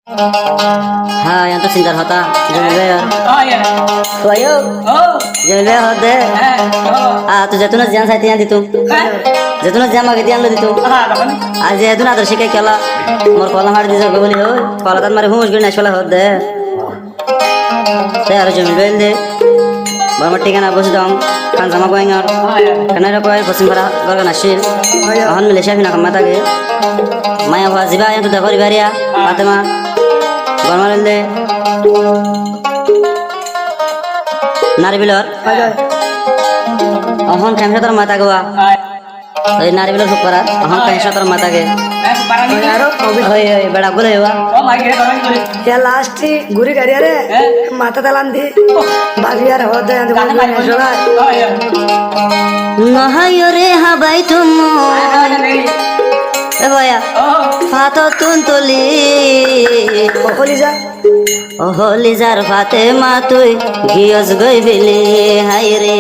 हाँ यहाँ तो सिंदर होता जमील यार तो आयो जमील होते तू जैतून जान साहित्य यहाँ दितू जैतून जान मागे दियान लो दितू आज जैतून आदर शिकाय केला मोर कॉलम हाड़ दिस बोली हो कॉलम तन मारे हुश गिरने शोला होते ते यार जमील बेल दे बरमट ठिकाना बस दाम खान जमा गोइंगर कनारा कोई पश्चिम भरा गरगा नाशिल हन मिलेशिया फिना कमाता गे माया हुआ जिबा यहाँ तो देखो रिबारिया फातिमा बरमाल दे नारी बिलर अहन कैंसा तर माता गोवा ओय नारी बिलर सुपरा अहन कैंसा तर माता गे ओय ओय बड़ा बोले हुआ या लास्ट गुरी करिया रे माता तलांदी बागियार होते हैं दुकान में नशोला नहायो रे हा भाई तुम ए भैया फातो तुन तुली ओखोलीजा होलीजार फाते मा तुई गियस गई बिली हाय रे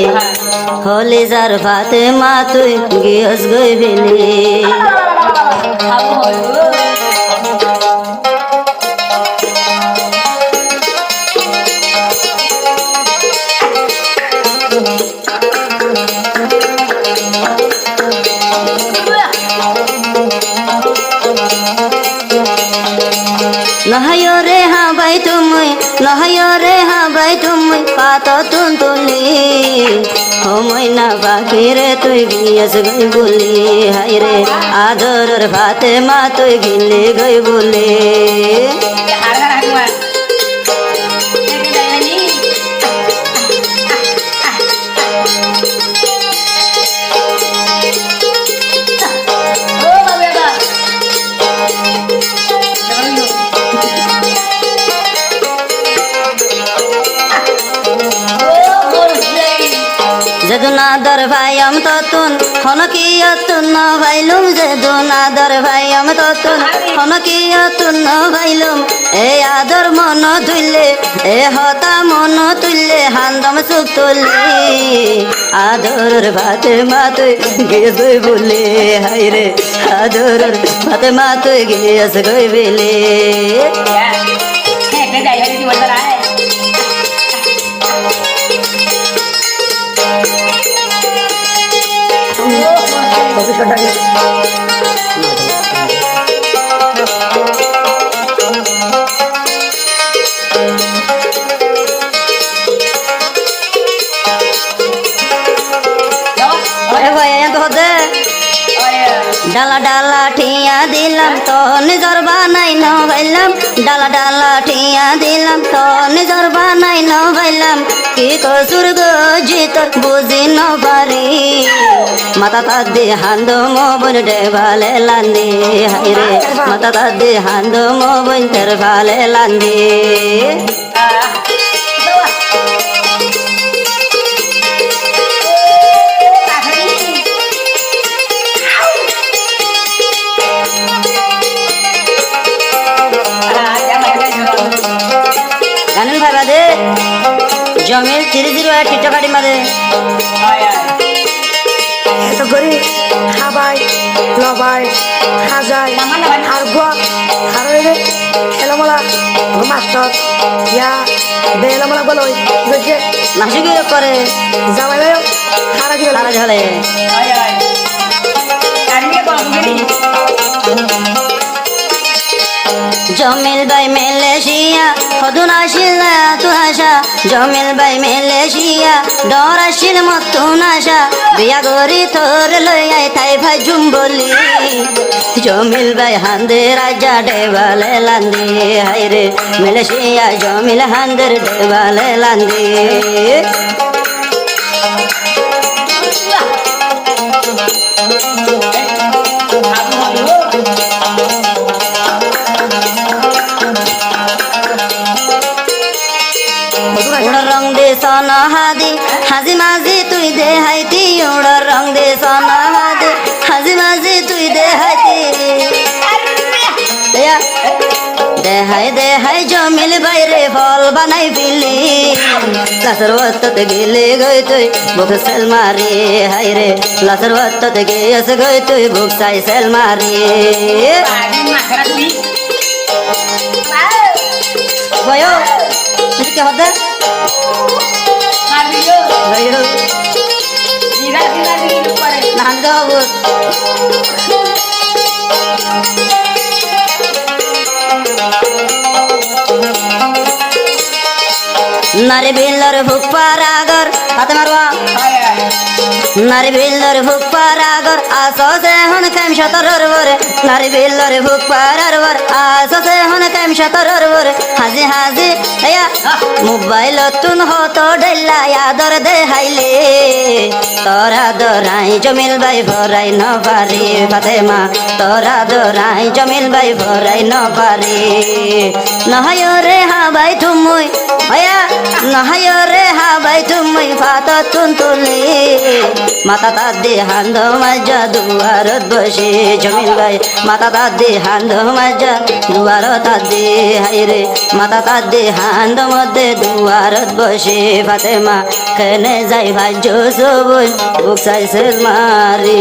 होलीजार फाते मा तुई गियस गई बिली नहायो रे हाँ भाई तुम नहायो रे हाँ भाई तुम पातो तुम तुली हो मैना बाकी रे तुई गियस गई बोली हाय रे आदर फाते मा तुई गिले गई बोली जदुनादर भाई हम तो तुन हन किया तुन भाईलुम जदुनादर भाई हम तो तुन हन किया तुन भाईलुम ए आदर मन तुल्ले ए हता मन तुल्ले हांदम सुख तुल्ले आदर भाते मात गेस गई बोले हाय रे आदर भाते मात गेस गई बोले डाला डाला ठिया दिलम तो निजर बानाई न भैलम डाला डाला ठिया दिलम तो निजर बानाई न भैलम की कसुर गजित बुझी न पारी माता तादे हांदो मोबन डेवाले लांदी हाय रे माता तादे हांदो मोबन तेरवाले लांदी गानन भाई बादे जमील 308 टिटो गाड़ी मादे तो गरी खाबाई लबाई खाजाई हारगुआ हारले एलमला मास्टर या बेलमला बोलोई गजे नासी की करे जावाले खारा की लारा झले जमील भाई मलेशिया हदुनाशिल तुनाशा जमील भाई मलेशिया डराशिल मतुनाशा बिया गरी थोर लय थाई भाई जुम्बली जमील भाई हांदे राजा डेवाले लांदी हाय रे मलेशिया जमील हांदर डेवाले लांदी रंग दे सोना हादी हाजी माजी तुई दे हाईती रंग दे सोना हादी हाजी माजी तुई दे हाईती दे हाय जमील भाई रे फल बनाई पिली लासर वत्त गेले गई तुई बुक सेल मारी हाय रे लासर वत्त गेस गई तुई बुक साई सेल मारी গয়ো কি হতে গয়ো নান গাব নারে বিলর ভুক পারাগর হাতে মারবা নারী বিল্লর ভুক পারাগর আসে হন কেম শতরর বরে নারী বিল্লর ভুক পারার আসে হন কেম শতরর বরে হাজি হাজি এয়া মোবাইল তুন হতো ডেলা আদর দে হাইলে তোরা দরাই জমিল ভাই ভরাই ন পারি ফাতেমা তোরা দরাই জমিল ভাই ভরাই ন পারি নহয় রে হাবাই তুমুই হয়া নহয় রে হাবাই তুমুই ফাত তুন তুলি মাতা দাদি হান্দ মাজা দুয়ারত বসে জমিল ভাই মাতা দাদি হান্দ মাজা দুয়ারত দাদি হাইরে মাতা দাদি হান্দ মধ্যে দুয়ারত বসে ফাতেমা কেনে যাই ভাই জোসবই বুক সাইসেল মারি